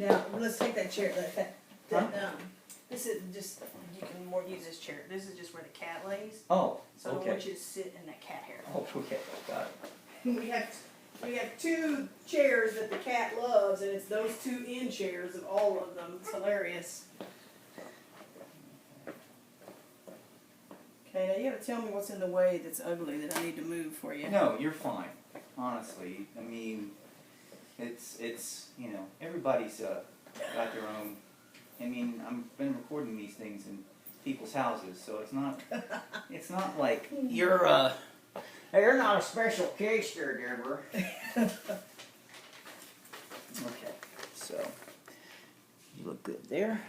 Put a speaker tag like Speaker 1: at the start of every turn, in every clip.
Speaker 1: Now, let's take that chair, this is just, you can more use this chair. This is just where the cat lays.
Speaker 2: Oh,
Speaker 1: So I
Speaker 2: okay.
Speaker 1: want you to sit in that cat hair.
Speaker 2: Oh, okay, got it.
Speaker 1: We have two chairs that the cat loves, and it's those two end chairs of all of them. It's hilarious. Okay, now you gotta tell me what's in the way that's ugly that I need to move for you.
Speaker 2: No, you're fine. Honestly, I mean, it's you know, everybody's got their own. I mean, I've been recording these things in people's houses, so it's not like you're not a special case there, Debra. Okay, so you look good there.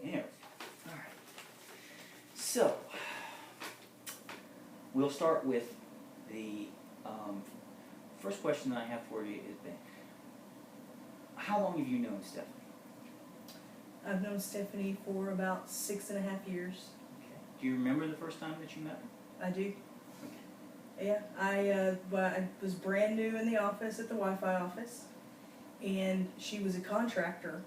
Speaker 2: Yeah. All right. So we'll start with the first question that I have for you is, how long have you known Stephanie?
Speaker 1: I've known Stephanie for about 6.5 years.
Speaker 2: Okay. Do you remember the first time that you met her?
Speaker 1: I do.
Speaker 2: Okay.
Speaker 1: Yeah, I was brand new in the office at the Wi-Fi office, and she was a contractor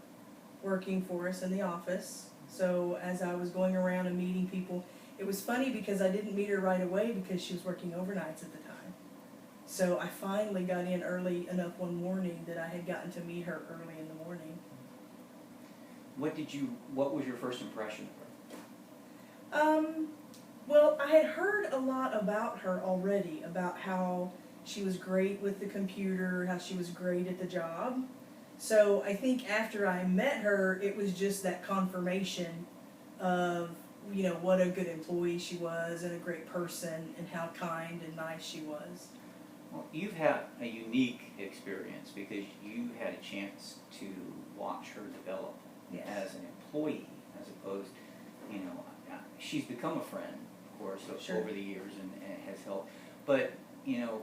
Speaker 1: working for us in the office. So as I was going around and meeting people, it was funny because I didn't meet her right away because she was working overnights at the time. So I finally got in early enough one morning that I had gotten to meet her early in the morning.
Speaker 2: What was your first impression of her?
Speaker 1: Well, I had heard a lot about her already, about how she was great with the computer, how she was great at the job. So I think after I met her, it was just that confirmation of, you know, what a good employee she was and a great person and how kind and nice she was.
Speaker 2: Well, you've had a unique experience because you had a chance to watch her develop as an employee, as opposed, you know, she's become a friend, of course, over the years and has helped. But, you know,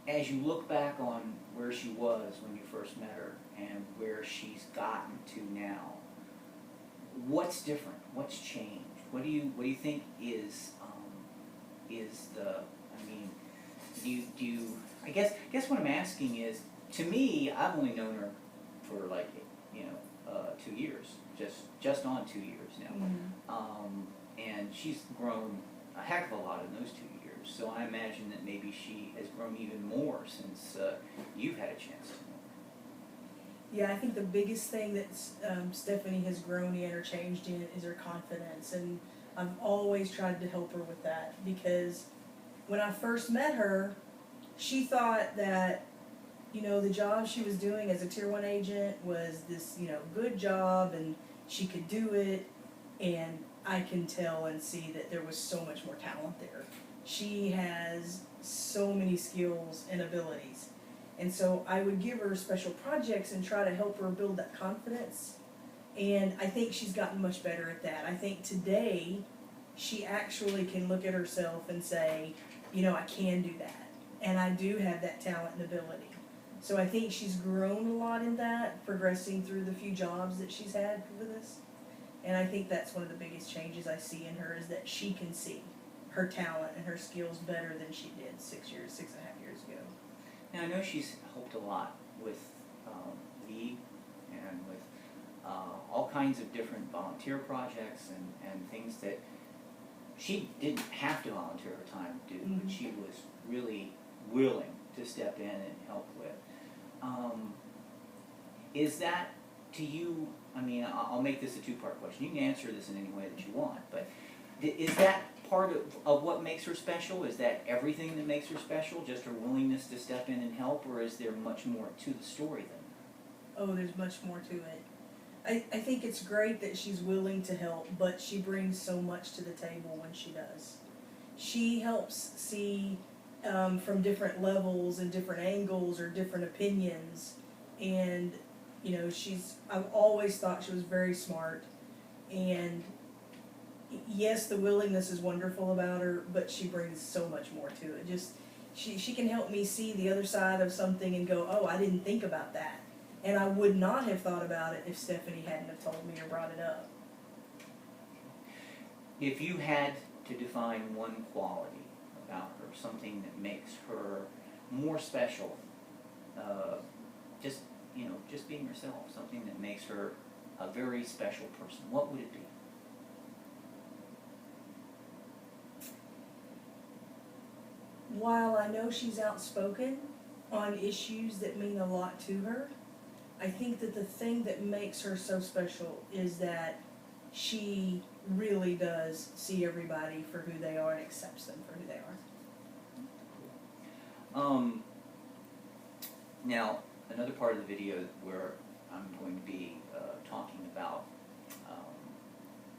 Speaker 2: as you look back on where she was when you first met her and where she's gotten to now, what's different? What's changed? What do you think is the? I mean, do you? I guess what I'm asking is, to me, I've only known her for 2 years, just on 2 years now, and she's grown a heck of a lot in those 2 years. So I imagine that maybe she has grown even more since you've had a chance to know her.
Speaker 1: Yeah, I think the biggest thing that Stephanie has grown in or changed in is her confidence, and I've always tried to help her with that, because when I first met her, she thought that, you know, the job she was doing as a Tier 1 agent was this, you know, good job and she could do it, and I can tell and see that there was so much more talent there. She has so many skills and abilities. And so I would give her special projects and try to help her build that confidence. And I think she's gotten much better at that. I think today she actually can look at herself and say, you know, I can do that. And I do have that talent and ability. So I think she's grown a lot in that, progressing through the few jobs that she's had with us. And I think that's one of the biggest changes I see in her, is that she can see her talent and her skills better than she did 6.5 years ago.
Speaker 2: Now, I know she's helped a lot with League and with all kinds of different volunteer projects and things that she didn't have to volunteer her time to do, but she was really willing to step in and help with. Is that, to you, I mean, I'll make this a two-part question. You can answer this in any way that you want, but is that part of what makes her special? Is that everything that makes her special, just her willingness to step in and help, or is there much more to the story than that?
Speaker 1: Oh, there's much more to it. I think it's great that she's willing to help, but she brings so much to the table when she does. She helps see from different levels and different angles or different opinions, and you know, I've always thought she was very smart, and yes, the willingness is wonderful about her, but she brings so much more to it. Just she can help me see the other side of something and go, oh, I didn't think about that. And I would not have thought about it if Stephanie hadn't have told me or brought it up.
Speaker 2: If you had to define one quality about her, something that makes her more special, just, you know, just being herself, something that makes her a very special person, what would it be?
Speaker 1: While I know she's outspoken on issues that mean a lot to her, I think that the thing that makes her so special is that she really does see everybody for who they are and accepts them for who they are.
Speaker 2: Now, another part of the video where I'm going to be talking about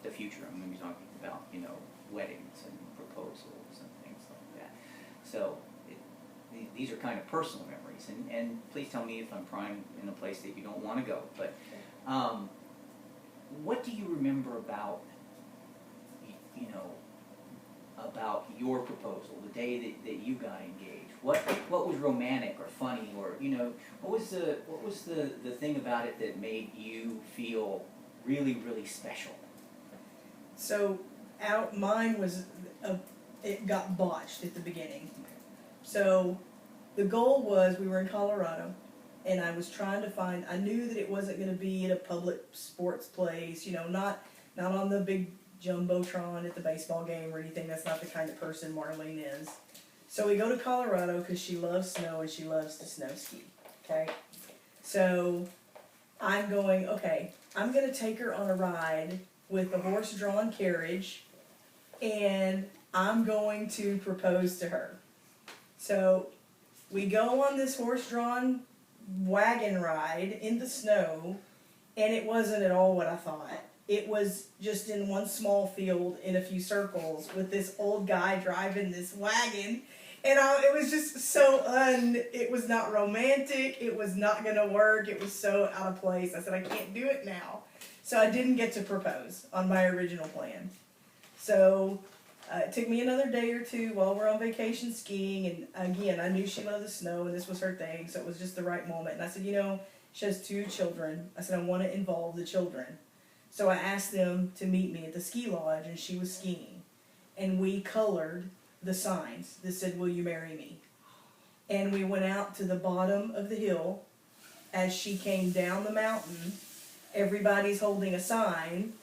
Speaker 2: the future. I'm going to be talking about, you know, weddings and proposals and things like that. So these are kind of personal memories, and please tell me if I'm prying in a place that you don't want to go. But what do you remember about, you know, about your proposal, the day that you got engaged? What was romantic or funny, or, you know, what was the thing about it that made you feel really, really special?
Speaker 1: So mine was it got botched at the beginning. So the goal was, we were in Colorado, and I was trying to find, I knew that it wasn't going to be at a public sports place, you know, not on the big jumbotron at the baseball game or anything. That's not the kind of person Marlene is. So we go to Colorado because she loves snow and she loves to snow ski, okay? So I'm going, okay, I'm going to take her on a ride with a horse-drawn carriage, and I'm going to propose to her. So we go on this horse-drawn wagon ride in the snow, and it wasn't at all what I thought. It was just in one small field in a few circles with this old guy driving this wagon, and it was just so it was not romantic, it was not going to work, it was so out of place. I said, I can't do it now. So I didn't get to propose on my original plan. So it took me another day or two while we're on vacation skiing, and again, I knew she loved the snow and this was her thing, so it was just the right moment. And I said, you know, she has 2 children. I said, I want to involve the children. So I asked them to meet me at the ski lodge, and she was skiing. And we colored the signs that said, will you marry me? And we went out to the bottom of the hill. As she came down the mountain, everybody's holding a sign,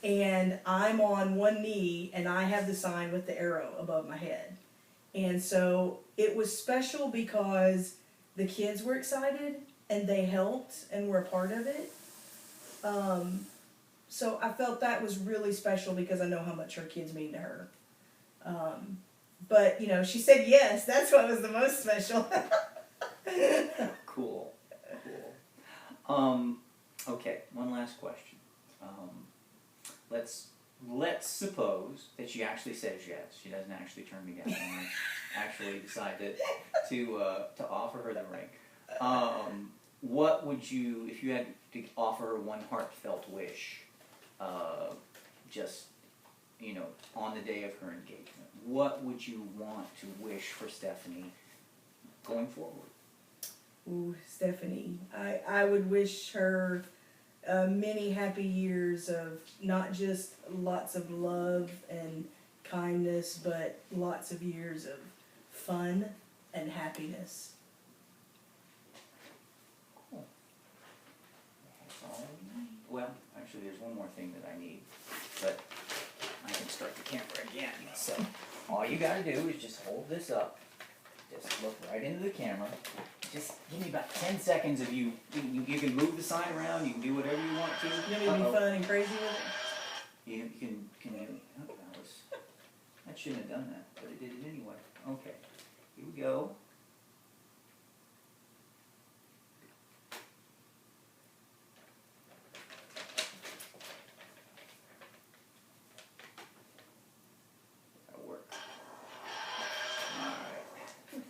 Speaker 1: and I'm on one knee, and I have the sign with the arrow above my head. And so it was special because the kids were excited, and they helped, and were a part of it. So I felt that was really special because I know how much her kids mean to her. But, you know, she said yes. That's what was the most special.
Speaker 2: Cool. Okay, one last question. Let's suppose that she actually says yes. She doesn't actually turn me down and actually decide to offer her the ring. What would you, if you had to offer her one heartfelt wish, just, you know, on the day of her engagement, what would you want to wish for Stephanie going forward?
Speaker 1: Ooh, Stephanie, I would wish her many happy years of not just lots of love and kindness, but lots of years of fun and happiness.
Speaker 2: Cool. That's all we need. Well, actually, there's one more thing that I need, but I can start the camera again. So all you gotta do is just hold this up. Just look right into the camera. Just give me about 10 seconds of you. You can move the sign around. You can do whatever you want to.
Speaker 1: You want me to be fun and crazy with it?
Speaker 2: You can. Oh, that shouldn't have done that, but it did it anyway. Okay, here we go. That'll work. All right.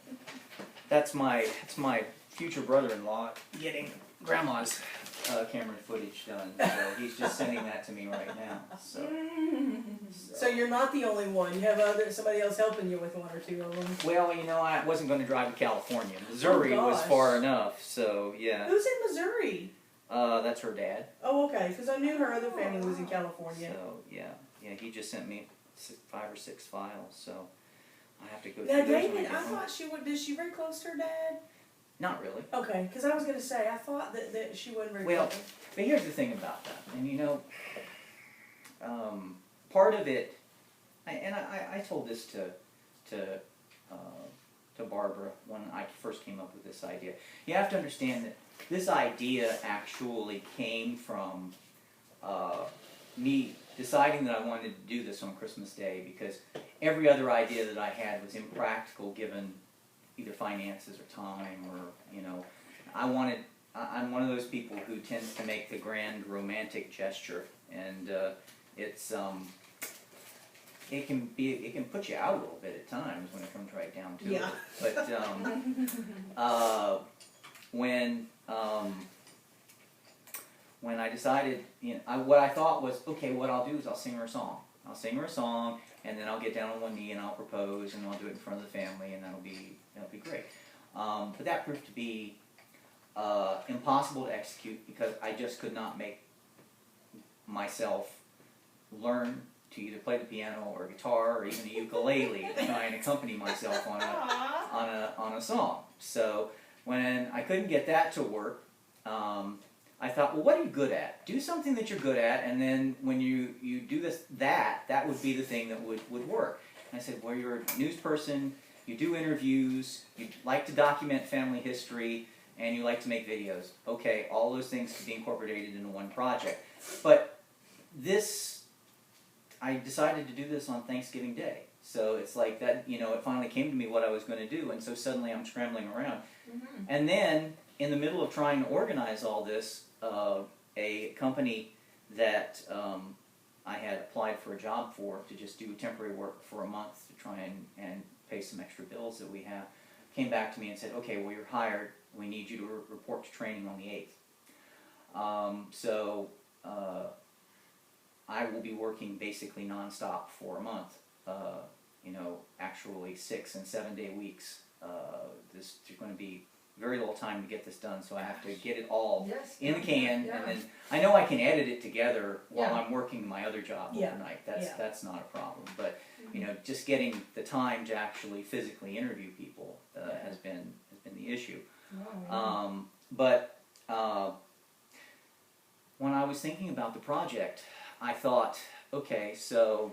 Speaker 2: That's my future brother-in-law getting grandma's camera footage done. So he's just sending that to me right now.
Speaker 1: So you're not the only one. You have somebody else helping you with one or two of them.
Speaker 2: Well, you know, I wasn't going to drive to California. Missouri was far enough. So yeah.
Speaker 1: Who's in Missouri?
Speaker 2: That's her dad.
Speaker 1: Oh, okay. Because I knew her other family was in California.
Speaker 2: So yeah, he just sent me 5 or 6 files, so I have to go
Speaker 1: Now,
Speaker 2: through those when
Speaker 1: David,
Speaker 2: get
Speaker 1: I
Speaker 2: home.
Speaker 1: thought she would. Is she very close to her dad?
Speaker 2: Not really.
Speaker 1: Okay, because I was going to say I thought that she wasn't very
Speaker 2: Well,
Speaker 1: close.
Speaker 2: but here's the thing about that, and part of it, I told this to Barbara when I first came up with this idea. You have to understand that this idea actually came from me deciding that I wanted to do this on Christmas Day, because every other idea that I had was impractical given either finances or time, or I'm one of those people who tends to make the grand romantic gesture, and it can put you out a little bit at times when it comes right down to
Speaker 1: Yeah.
Speaker 2: it. But when I decided, what I thought was, okay, what I'll do is I'll sing her a song. I'll sing her a song, and then I'll get down on one knee and I'll propose, and I'll do it in front of the family, and that'll be great. But that proved to be impossible to execute, because I just could not make myself learn to either play the piano or guitar or even a ukulele to try and accompany myself on a song. So when I couldn't get that to work, I thought, well, what are you good at? Do something that you're good at, and then when you do that would be the thing that would work. And I said, well, you're a news person, you do interviews, you like to document family history, and you like to make videos. Okay, all those things could be incorporated into one project. But I decided to do this on Thanksgiving Day. So it's like that, it finally came to me what I was going to do, and so suddenly I'm scrambling around. Mm-hmm. And then, in the middle of trying to organize all this, a company that I had applied for a job for to just do temporary work for a month to try and pay some extra bills that we have, came back to me and said, okay, well, you're hired. We need you to report to training on the 8th. So I will be working basically nonstop for a month, actually 6 and 7 day weeks. There's going to be very little time to get this done, so I have to get it all in the can, and then I know I can edit it together while I'm working my other job overnight. That's not a problem, but just getting the time to actually physically interview people has been the issue. But when I was thinking about the project, I thought, okay, so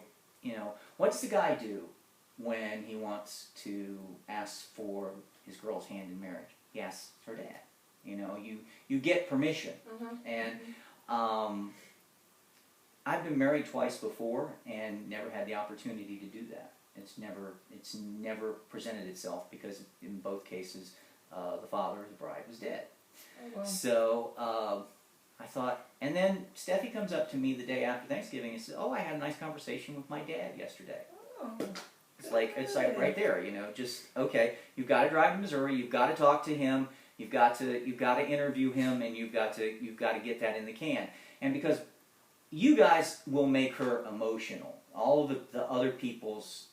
Speaker 2: what's the guy do when he wants to ask for his girl's hand in marriage? He asks her dad. You get permission. And I've been married twice before and never had the opportunity to do that. It's never presented itself, because in both cases the father of the bride was dead. Oh, wow. So I thought, and then Steffi comes up to me the day after Thanksgiving and says, oh, I had a nice conversation with my dad yesterday. Oh. It's like right there, just, okay, you've got to drive to Missouri, you've got to talk to him, you've got to interview him, and you've got to get that in the can. And because you guys will make her emotional, all of the other people's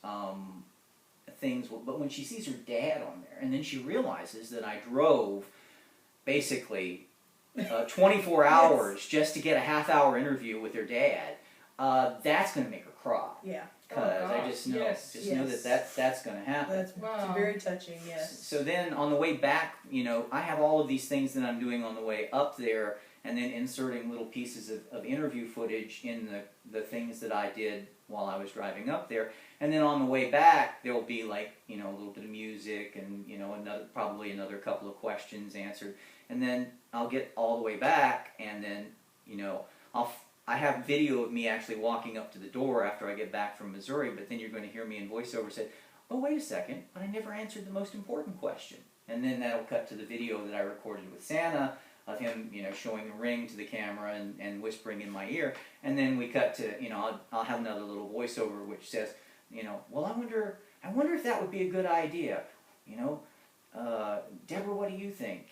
Speaker 2: things, but when she sees her dad on there, and then she realizes that I drove basically 24 hours just to get a half-hour interview with her dad, that's going to make her cry. Yeah. Because I just know, know that's going to happen.
Speaker 1: That's very touching, yes.
Speaker 2: So then on the way back, I have all of these things that I'm doing on the way up there, and then inserting little pieces of interview footage in the things that I did while I was driving up there. And then on the way back, there'll be like, a little bit of music and, probably another couple of questions answered. And then I'll get all the way back, and then, I have video of me actually walking up to the door after I get back from Missouri, but then you're going to hear me in voiceover say, oh, wait a second, but I never answered the most important question. And then that'll cut to the video that I recorded with Santa of him, showing a ring to the camera and whispering in my ear. And then we cut to, I'll have another little voiceover which says, well, I wonder if that would be a good idea. Debra, what do you think?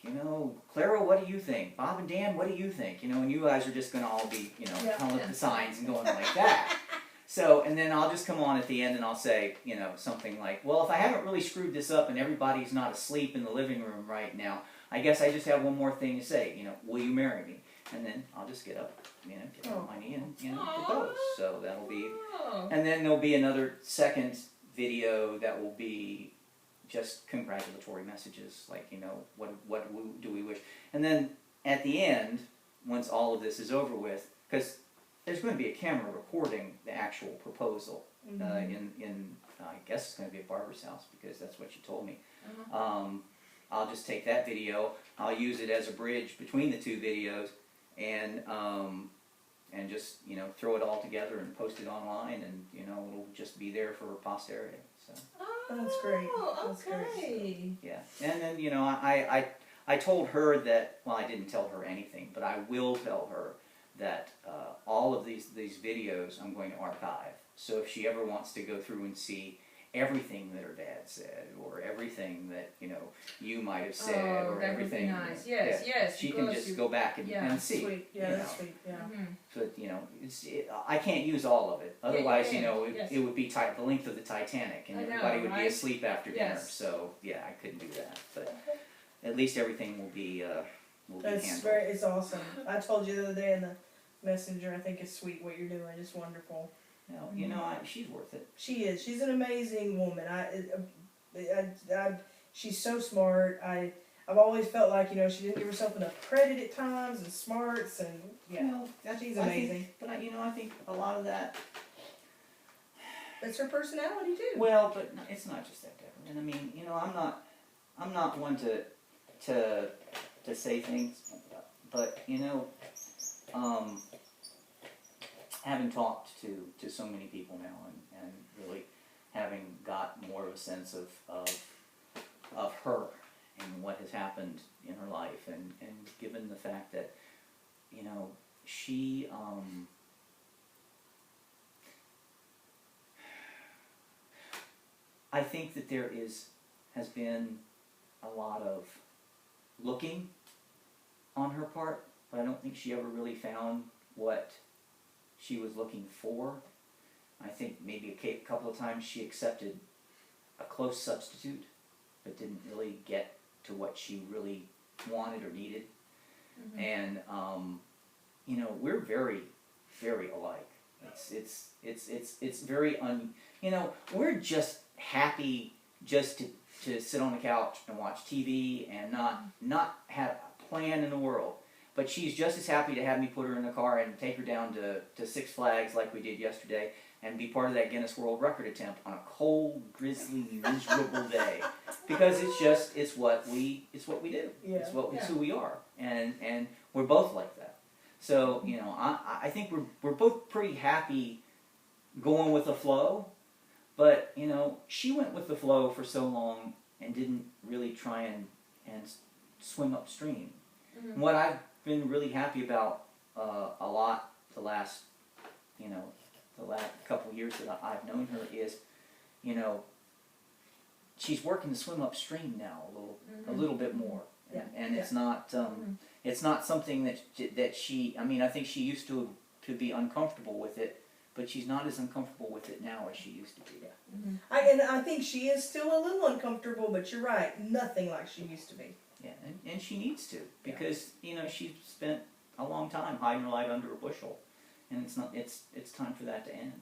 Speaker 2: Clara, what do you think? Bob and Dan, what do you think? And you guys are just going to all be, calling up the signs and going like that. So, and then I'll just come on at the end and I'll say, something like, well, if I haven't really screwed this up and everybody's not asleep in the living room right now, I guess I just have one more thing to say, will you marry me? and then I'll just get up, get on my knee and, propose. So that'll be, and then there'll be another second video that will be just congratulatory messages, like, what do we wish? And then at the end, once all of this is over with, because there's going to be a camera recording the actual proposal in I guess it's going to be at Barbara's house, because that's what she told me. I'll just take that video, I'll use it as a bridge between the two videos, and just, throw it all together and post it online, and, it'll just be there for posterity. So.
Speaker 1: That's great.
Speaker 3: That's great.
Speaker 2: Yeah, and then, I told her that, well, I didn't tell her anything, but I will tell her that all of these videos I'm going to archive. So if she ever wants to go through and see everything that her dad said, or everything that, you might have said, or
Speaker 3: that
Speaker 2: everything.
Speaker 3: Would be nice. Yes, yes.
Speaker 2: She can just go back and see.
Speaker 1: Sweet. Yeah, that's sweet. Yeah.
Speaker 2: So, I can't use all of it. Otherwise,
Speaker 3: yes.
Speaker 2: it would be the length of the Titanic, and everybody would be asleep after dinner. So, yeah, I couldn't do that. But at least everything will be handled.
Speaker 1: It's awesome. I told you the other day in the messenger, I think it's sweet what you're doing. It's wonderful.
Speaker 2: She's worth it.
Speaker 1: She is. She's an amazing woman. She's so smart. I've always felt like, she didn't give herself enough credit at times, and smarts, and she's amazing.
Speaker 2: I think a lot of that.
Speaker 1: That's her personality too.
Speaker 2: Well, but it's not just that, Debra. And I mean, I'm not one to say things, but having talked to so many people now, and really having got more of a sense of her and what has happened in her life, and given the fact that she I think that there has been a lot of looking on her part, but I don't think she ever really found what she was looking for. I think maybe a couple of times she accepted a close substitute, but didn't really get to what she really wanted or needed. And we're very, very alike. It's very we're just happy just to sit on the couch and watch TV and not have a plan in the world. But she's just as happy to have me put her in the car and take her down to Six Flags like we did yesterday, and be part of that Guinness World Record attempt on a cold, drizzly, miserable day. Because it's what we do.
Speaker 1: Yeah.
Speaker 2: It's who we are, and we're both like that. So I think we're both pretty happy going with the flow. But she went with the flow for so long and didn't really try and swim upstream. What I've been really happy about a lot the last couple of years that I've known her is, she's working to swim upstream now a little bit more, and it's not something that she. I mean, I think she used to be uncomfortable with it, but she's not as uncomfortable with it now as she used to be.
Speaker 1: I think she is still a little uncomfortable, but you're right, nothing like she used to be.
Speaker 2: Yeah, and she needs to, because she's spent a long time hiding her light under a bushel, and it's time for that to end.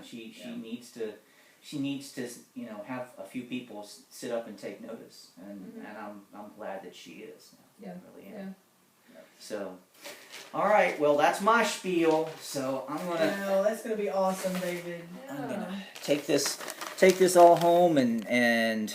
Speaker 2: She needs to have a few people sit up and take notice, and I'm glad that she is now.
Speaker 3: Yeah.
Speaker 2: I really am. So, all right, well, that's my spiel. So I'm gonna.
Speaker 1: Well, that's gonna be awesome, David.
Speaker 2: I'm gonna take this all home and